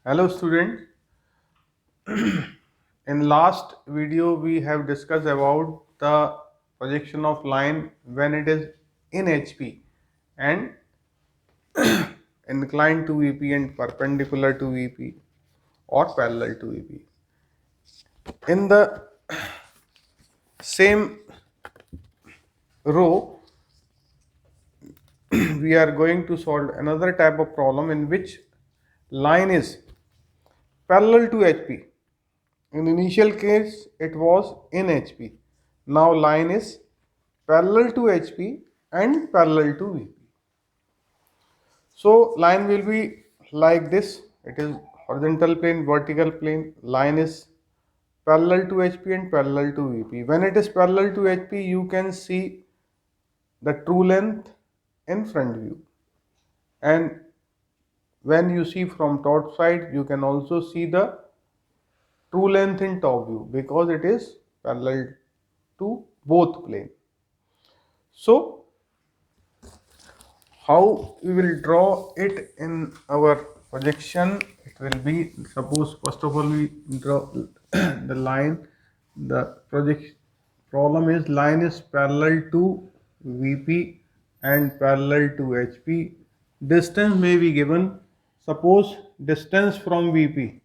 Hello student. In last video we have discussed about the projection of line when it is in HP and inclined to VP and perpendicular to VP or parallel to VP. In the same row we are going to solve another type of problem in which line is parallel to HP. In initial case, it was in HP. Now line is parallel to HP and parallel to VP. So line will be like this. It is horizontal plane, vertical plane. Line is parallel to HP and parallel to VP. When it is parallel to HP, you can see the true length in front view. And when you see from top side, you can also see the true length in top view because it is parallel to both plane. So how we will draw it in our projection? It will be, suppose first of all we draw the line. The project problem is line is parallel to VP and parallel to HP. Distance may be given. Suppose distance from VP,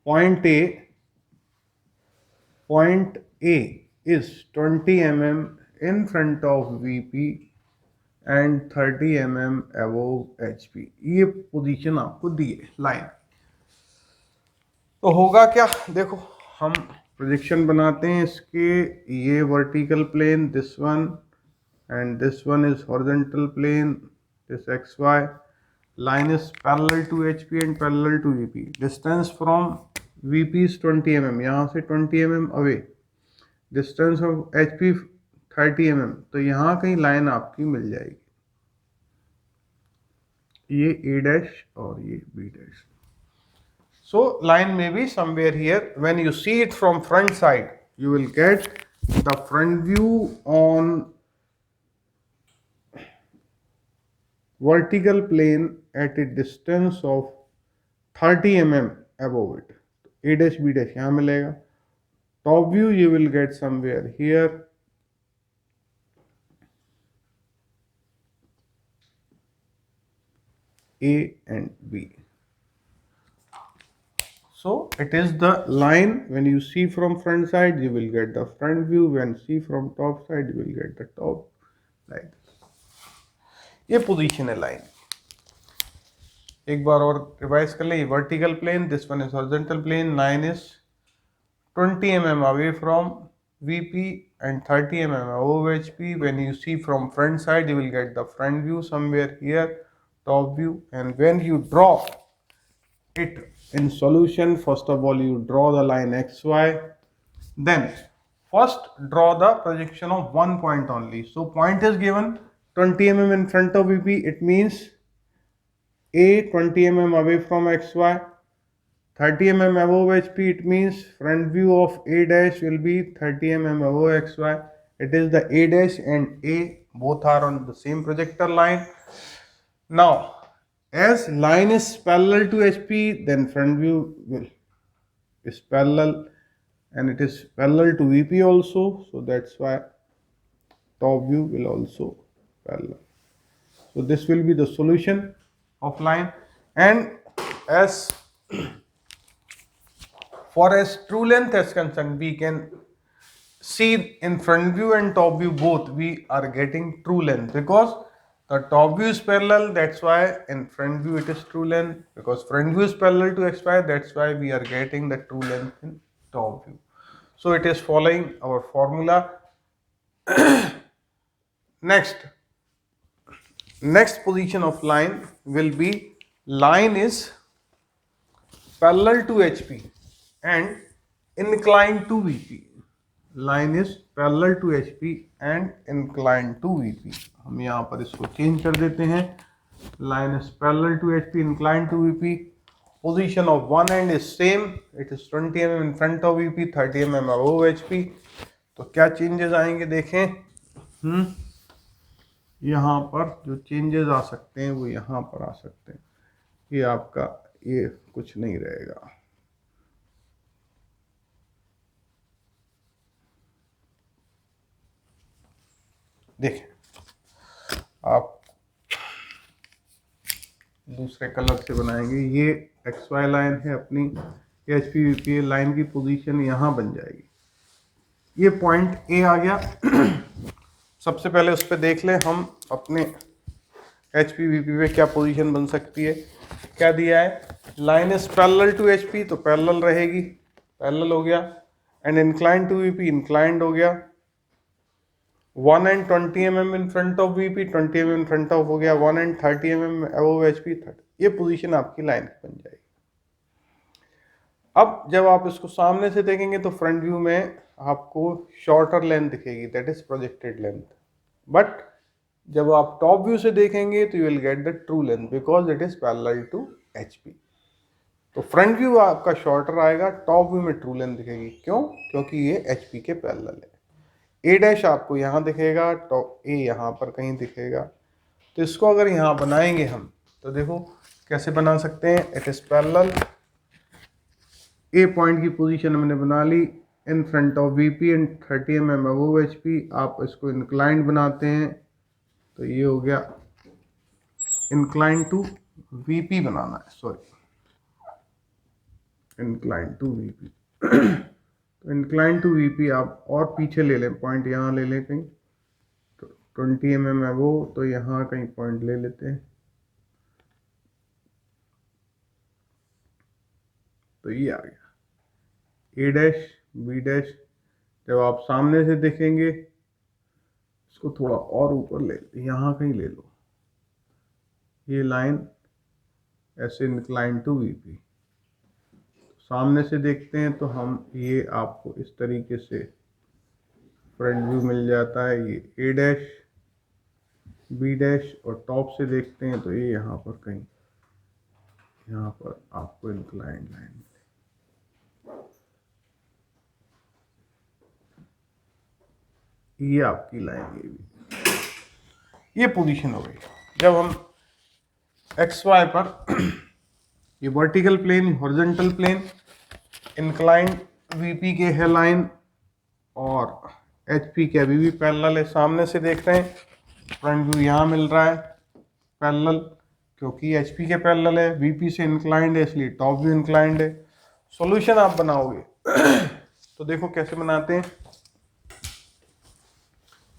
point A is 20 mm in front of VP and 30 mm above HP. ये position आपको दी है line. तो होगा क्या, देखो हम projection बनाते हैं इसके. ये vertical plane this one and this one is horizontal plane this XY. line is parallel to HP and parallel to VP. distance from VP is 20 mm. यहाँ से 20 mm away. distance of HP 30 mm. तो यहाँ कहीं line आपकी मिल जाएगी. ये A dash और ये B dash. So line may be somewhere here. When you see it from front side, you will get the front view on vertical plane at a distance of 30 mm above it. A dash B dash यहाँ मिलेगा. Top view you will get somewhere here. A and B. So it is the line. When you see from front side, you will get the front view. When see from top side, you will get the top like this. ये position है line. एक बार और revise कर ले. ये vertical plane, this one is horizontal plane. Line is 20 mm away from VP and 30 mm above HP. When you see from front side, you will get the front view somewhere here, top view. And when you draw it in solution, first of all you draw the line XY, then first draw the projection of one point only. So point is given 20 mm in front of VP. It means A 20 mm away from XY, 30 mm above HP. It means front view of A dash will be 30 mm above XY. It is the A dash and A both are on the same projector line. Now as line is parallel to HP, then front view is parallel and it is parallel to VP also. So that's why top view will also parallel. So this will be the solution of line. And as far as true length is concerned, we can see in front view and top view both we are getting true length because the top view is parallel. That's why in front view it is true length, because front view is parallel to XY. That's why we are getting the true length in top view. So it is following our formula. Next position of line will be line is parallel to HP and inclined to VP. line is parallel to HP and inclined to VP. हम यहाँ पर इसको change कर देते हैं. line is parallel to HP, inclined to VP. Position of one end is same. It is 20 mm in front of VP, 30 mm above HP. तो क्या changes आएंगे देखें. यहाँ पर जो चेंजेस आ सकते हैं वो यहाँ पर आ सकते हैं. ये आपका ये कुछ नहीं रहेगा। देखें आप दूसरे कलर से बनाएंगे, ये एक्स वाई लाइन है अपनी, H P V P line की पोजीशन यहाँ बन जाएगी। ये पॉइंट ए आ गया। सबसे पहले उस पर देख लें हम अपने एच पी वी पी पे क्या पोजीशन बन सकती है। क्या दिया है, line is parallel to H P, तो पैरेलल रहेगी, पैरेलल हो गया। And incline to V P, inclined हो गया। 1 and 20 mm in front of VP, 20 mm in front of हो गया। 1 and 30 mm अबव एचपी, 30। ये पोजीशन आपकी लाइन की बन जाएगी। अब जब आप इसको सामने से देखेंगे तो फ्रंट व्यू में आपको शॉर्टर लेंथ दिखेगी, that is projected length. But जब आप टॉप व्यू से देखेंगे तो you will get the true length because it is parallel to HP. तो फ्रंट व्यू आपका शॉर्टर आएगा, टॉप व्यू में ट्रू लेंथ दिखेगी। क्यों? क्योंकि ये एचपी के पैरेलल है। ए डैश आपको यहाँ दिखेगा, टॉप ए यहाँ पर कहीं दिखेगा। तो इसको अगर यहाँ बनाएंगे हम, तो देखो कैसे बना सकते हैं। It is parallel, A point की पोजीशन हमने बना ली in front of VP and 30 mm above HP. आप इसको इंक्लाइंड बनाते हैं तो ये हो गया इंक्लाइन टू वीपी बनाना है, सॉरी इंक्लाइन टू वीपी। तो इंक्लाइन टू वीपी आप और पीछे ले लें, पॉइंट यहाँ ले लें कहीं, तो 20 mm है वो, तो यहाँ कहीं पॉइंट ले लेते हैं। तो ये आ गया ए डैश बी डैश। जब आप सामने से देखेंगे, इसको थोड़ा और ऊपर ले, यहाँ कहीं ले लो, ये लाइन ऐसे इंक्लाइन टू वीपी। सामने से देखते हैं तो हम ये आपको इस तरीके से फ्रंट व्यू मिल जाता है। ये ए डैश बी डैश, और टॉप से देखते हैं तो ये यहाँ पर कहीं, यहाँ पर आपको इंक्लाइंड लाइन, ये आपकी लाइन, ये भी ये पोजीशन हो गई। जब हम एक्स वाई पर ये vertical plane, horizontal plane, inclined VP के है लाइन और एचपी के अभी भी पैरेलल है। सामने से देख रहे हैं, फ्रंट व्यू यहाँ मिल रहा है पैरेलल, क्योंकि एचपी के पैरेलल है, वीपी से इंक्लाइंड है, इसलिए टॉप व्यू इंक्लाइंड है। सॉल्यूशन आप बनाओगे तो देखो कैसे बनाते हैं।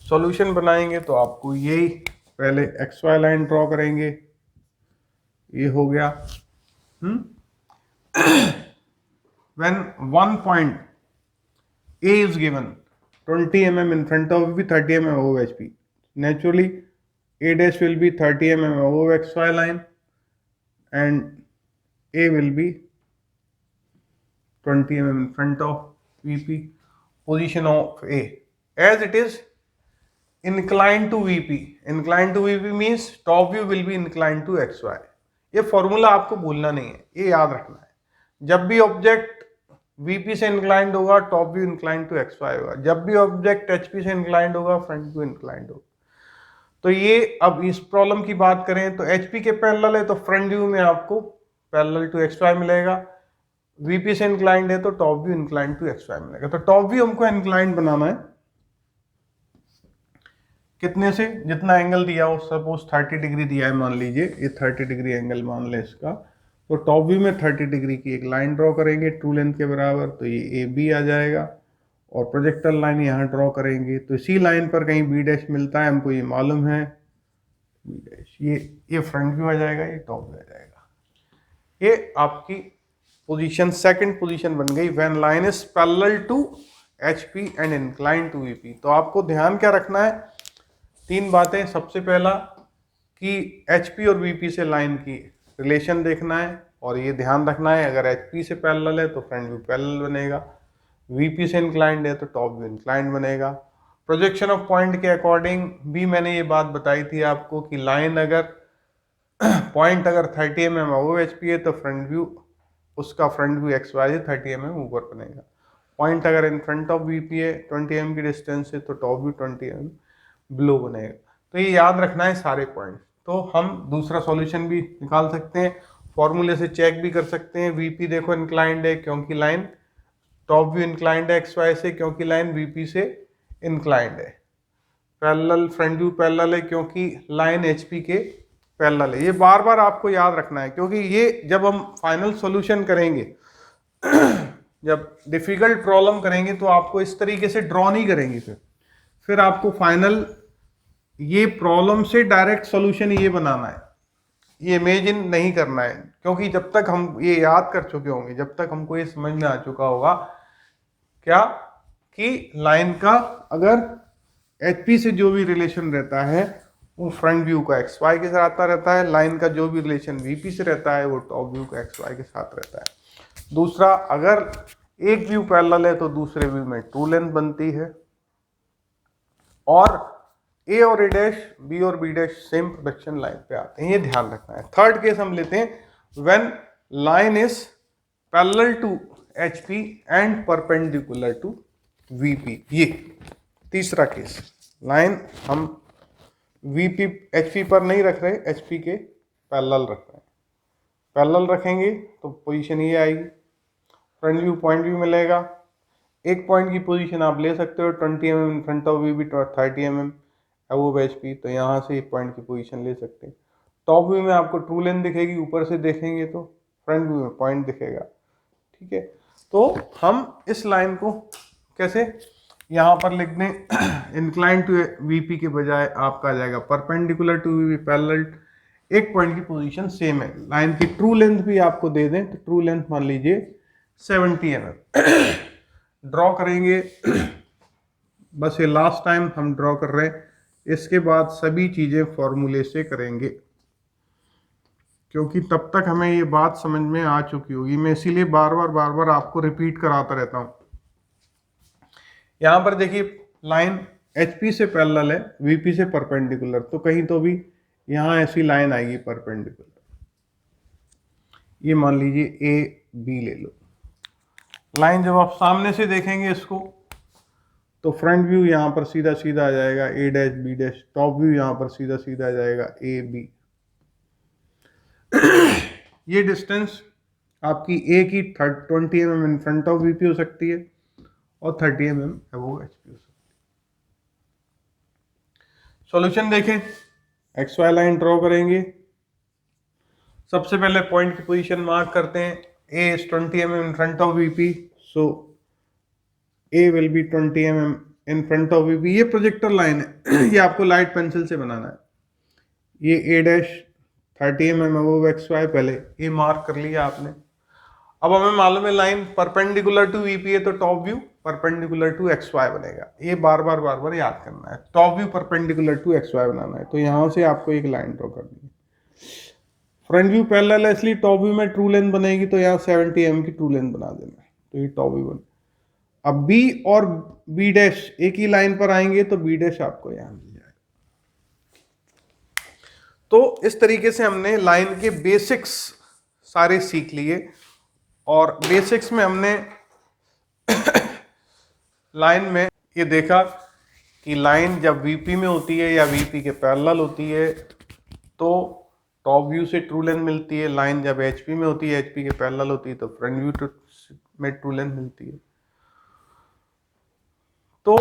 सॉल्यूशन बनाएंगे तो आपको यही पहले एक्स वाई लाइन ड्रॉ करेंगे, ये हो गया। When one point A is given 20 mm in front of V, 30 mm above HP, naturally A dash will be 30 mm above XY line and A will be 20 mm in front of VP. Position of A as it is inclined to VP. Inclined to VP means top view will be inclined to XY. ये formula आपको भूलना नहीं है, ये याद रखना है। जब भी ऑब्जेक्ट वीपी से इंक्लाइंड होगा, top view inclined to X Y होगा। जब भी ऑब्जेक्ट एचपी से इंक्लाइंड होगा, फ्रंट व्यू इंक्लाइंड होगा। तो ये अब इस प्रॉब्लम की बात करें तो एचपी के पैरेलल है, तो फ्रंट व्यू में आपको पैरेलल टू एक्स वाई मिलेगा। वीपी से इंक्लाइंड है तो top view inclined to X Y मिलेगा। तो टॉप व्यू हमको इंक्लाइंड बनाना है कितने से, जितना एंगल दिया हो, सपोज 30 डिग्री दिया है, मान लीजिए ये 30 डिग्री एंगल मान ले इसका। तो टॉप व्यू में 30 डिग्री की एक लाइन ड्रॉ करेंगे ट्रू लेंथ के बराबर, तो ये ए बी आ जाएगा। और प्रोजेक्टर लाइन यहाँ ड्रॉ करेंगे तो इसी लाइन पर कहीं बी डैश मिलता है, हमको ये मालूम है, बी डैश। ये फ्रंट व्यू आ जाएगा, ये टॉप व्यू आ जाएगा। ये आपकी पोजीशन, सेकंड पोजीशन बन गई when line is parallel to HP and incline to VP. तो आपको ध्यान क्या रखना है, तीन बातें। सबसे पहला कि एचपी और वीपी से लाइन की रिलेशन देखना है, और ये ध्यान रखना है अगर एचपी से पैरेलल है तो फ्रंट व्यू पैरेलल बनेगा, वीपी से इंक्लाइंड है तो टॉप व्यू इंक्लाइंड बनेगा। प्रोजेक्शन ऑफ पॉइंट के अकॉर्डिंग भी मैंने ये बात बताई थी आपको कि लाइन अगर पॉइंट अगर 30 mm अबव एचपी है तो फ्रंट व्यू, उसका front view X Y 30 mm ऊपर बनेगा। पॉइंट अगर इन फ्रंट ऑफ वीपी है 20 mm की डिस्टेंस है तो टॉप व्यू 20 mm ब्लो बनेगा। तो ये याद रखना है सारे पॉइंट। तो हम दूसरा सॉल्यूशन भी निकाल सकते हैं। फॉर्मूले से चेक भी कर सकते हैं। वीपी देखो इंक्लाइंड है क्योंकि लाइन टॉप व्यू इंक्लाइंड है एक्स वाई से, क्योंकि लाइन वीपी से इंक्लाइंड है। पैरेलल फ्रंट व्यू पैरेलल है क्योंकि लाइन एचपी के पैरेलल है। ये बार बार आपको याद रखना है, क्योंकि ये जब हम फाइनल सॉल्यूशन करेंगे जब डिफिकल्ट प्रॉब्लम करेंगे तो आपको इस तरीके से ड्रॉ नहीं करेंगे, फिर आपको फाइनल ये प्रॉब्लम से डायरेक्ट सॉल्यूशन ये बनाना है, ये इमेजिन नहीं करना है। क्योंकि जब तक हम ये याद कर चुके होंगे, जब तक हमको ये समझ में आ चुका होगा क्या कि लाइन का अगर एचपी से जो भी रिलेशन रहता है वो फ्रंट व्यू का एक्स वाई के साथ आता रहता है, लाइन का जो भी रिलेशन वीपी से रहता है वो टॉप व्यू का एक्स वाई के साथ रहता है। दूसरा, अगर एक व्यू पैरेलल है तो दूसरे व्यू में ट्रू लेंथ बनती है, और ए और ए डैश, बी और B dash same production line पे आते हैं, ये ध्यान रखना है। थर्ड केस हम लेते हैं when line is parallel to HP and perpendicular to VP. ये तीसरा केस, लाइन हम वीपी एचपी पर नहीं रख रहे, एचपी के पैरेलल रख रहे हैं। पैरेलल रखेंगे तो पोजीशन ये आएगी, फ्रंट व्यू पॉइंट व्यू मिलेगा। एक पॉइंट की पोजीशन आप ले सकते हो 20 mm in front of VP, 30 mm above HP, तो यहाँ से एक पॉइंट की पोजीशन ले सकते हैं। टॉप व्यू में आपको ट्रू लेंथ दिखेगी, ऊपर से देखेंगे तो फ्रंट व्यू में पॉइंट दिखेगा। ठीक है, तो हम इस लाइन को कैसे यहाँ पर लिख दें, इंक्लाइन टू वीपी के बजाय आपका आ जाएगा परपेंडिकुलर टू वीपी पैरेलल, एक पॉइंट की पोजीशन सेम है। लाइन की ट्रू लेंथ भी आपको दे दें तो ट्रू लेंथ मान लीजिए 70 mm ड्रॉ करेंगे। बस ये लास्ट टाइम हम ड्रॉ कर रहे हैं, इसके बाद सभी चीजें फॉर्मूले से करेंगे, क्योंकि तब तक हमें ये बात समझ में आ चुकी होगी। मैं इसीलिए बार बार आपको रिपीट कराता रहता हूं। यहां पर देखिए लाइन एचपी से पैरेलल है, वीपी से परपेंडिकुलर, तो कहीं तो भी यहां ऐसी लाइन आएगी परपेंडिकुलर। ये मान लीजिए ए बी ले लो। लाइन जब आप सामने से देखेंगे इसको तो फ्रंट व्यू यहां पर सीधा सीधा आ जाएगा A dash B dash, top view यहां पर सीधा सीधा आ जाएगा ए बी। ये डिस्टेंस आपकी ए की 20 mm in front of VP हो सकती है और 30 mm अबव एचपी हो सकती है। सॉल्यूशन देखें, एक्स वाई लाइन ड्रॉ करेंगे। सबसे पहले पॉइंट की पोजीशन मार्क करते हैं, A is 20 mm in front of VP, so A will be 20 mm in front of VP. ये प्रोजेक्टर लाइन है, ये आपको लाइट पेंसिल से बनाना है। ये A dash 30 mm above X Y, पहले ये मार्क कर लिया आपने। अब हमें मालूम है लाइन परपेंडिकुलर टू वीपी है तो top view perpendicular to X Y बनेगा। ये बार बार याद करना है, top view perpendicular to X Y बनाना है। तो यहां से आपको एक लाइन ड्रॉ करनी है। फ्रंट व्यू पैरेलल है इसलिए टॉप व्यू में ट्रू लेंथ बनेगी, तो यहाँ 70 mm की ट्रू लेंथ बना देना है, तो ये टॉप व्यू बने। अब बी और बी डैश एक ही लाइन पर आएंगे तो बी डैश आपको यहां मिल जाएगा। तो इस तरीके से हमने लाइन के बेसिक्स सारे सीख लिए, और बेसिक्स में हमने लाइन में ये देखा कि लाइन जब वीपी में होती है या वीपी के पैरेलल होती है तो टॉप व्यू से ट्रू लेंथ मिलती है। लाइन जब एचपी में होती है, एचपी के पैरेलल होती है, तो फ्रंट व्यू में ट्रू लेंथ मिलती है। तो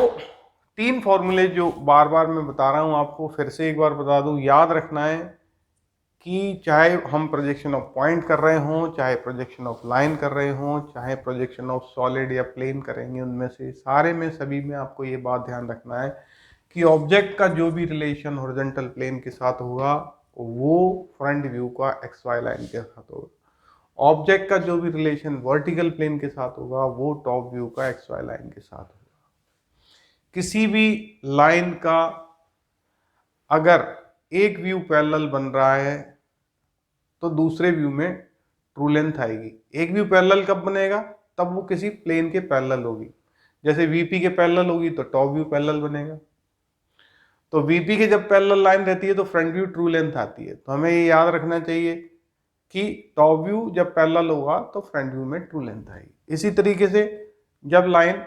3 फॉर्मूले जो बार बार मैं बता रहा हूं आपको, फिर से एक बार बता दूं, याद रखना है कि चाहे हम प्रोजेक्शन ऑफ पॉइंट कर रहे हों, चाहे प्रोजेक्शन ऑफ लाइन कर रहे हों, चाहे प्रोजेक्शन ऑफ सॉलिड या प्लेन करेंगे, उनमें से सारे में सभी में आपको ये बात ध्यान रखना है कि ऑब्जेक्ट का जो भी रिलेशन हॉरिजॉन्टल प्लेन के साथ होगा वो फ्रंट व्यू का एक्स वाई लाइन के साथ होगा। ऑब्जेक्ट का जो भी रिलेशन वर्टिकल प्लेन के साथ होगा वो टॉप व्यू का एक्स वाई लाइन के साथ होगा। किसी भी लाइन का अगर एक व्यू पैरेलल बन रहा है तो दूसरे व्यू में ट्रू लेंथ आएगी। एक व्यू पैरेलल कब बनेगा? तब वो किसी प्लेन के पैरेलल होगी। जैसे वीपी के पैरेलल होगी तो टॉप व्यू पैरेलल बनेगा। तो वीपी के जब पैरेलल लाइन रहती है तो फ्रंट व्यू ट्रू लेंथ आती है। तो हमें ये याद रखना चाहिए कि टॉप व्यू जब पैरेलल होगा तो फ्रंट व्यू में ट्रू लेंथ आएगी। इसी तरीके से जब लाइन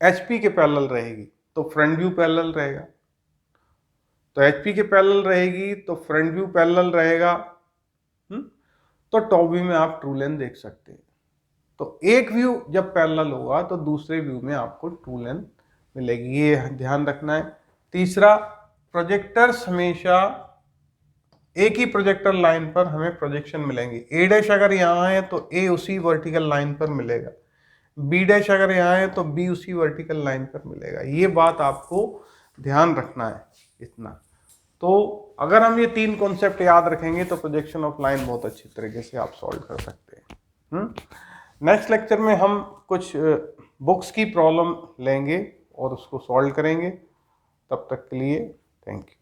एचपी के पैरेलल रहेगी तो फ्रंट व्यू पैरेलल रहेगा। तो HP के पैरेलल रहेगी तो फ्रंट व्यू पैरेलल रहेगा, तो टॉप व्यू में आप ट्रू लेंथ देख सकते हैं। तो एक व्यू जब पैरेलल होगा तो दूसरे व्यू में आपको ट्रू लेंथ मिलेगी, ये ध्यान रखना है। तीसरा, प्रोजेक्टर्स हमेशा एक ही प्रोजेक्टर लाइन पर हमें प्रोजेक्शन मिलेंगे। ए डैश अगर यहाँ है तो ए उसी वर्टिकल लाइन पर मिलेगा, बी डैश अगर यहाँ है तो बी उसी वर्टिकल लाइन पर मिलेगा। ये बात आपको ध्यान रखना है इतना। तो अगर हम ये 3 कॉन्सेप्ट याद रखेंगे तो प्रोजेक्शन ऑफ लाइन बहुत अच्छी तरीके से आप सॉल्व कर सकते हैं। नेक्स्ट लेक्चर में हम कुछ बुक्स की प्रॉब्लम लेंगे और उसको सॉल्व करेंगे। तब तक के लिए थैंक यू।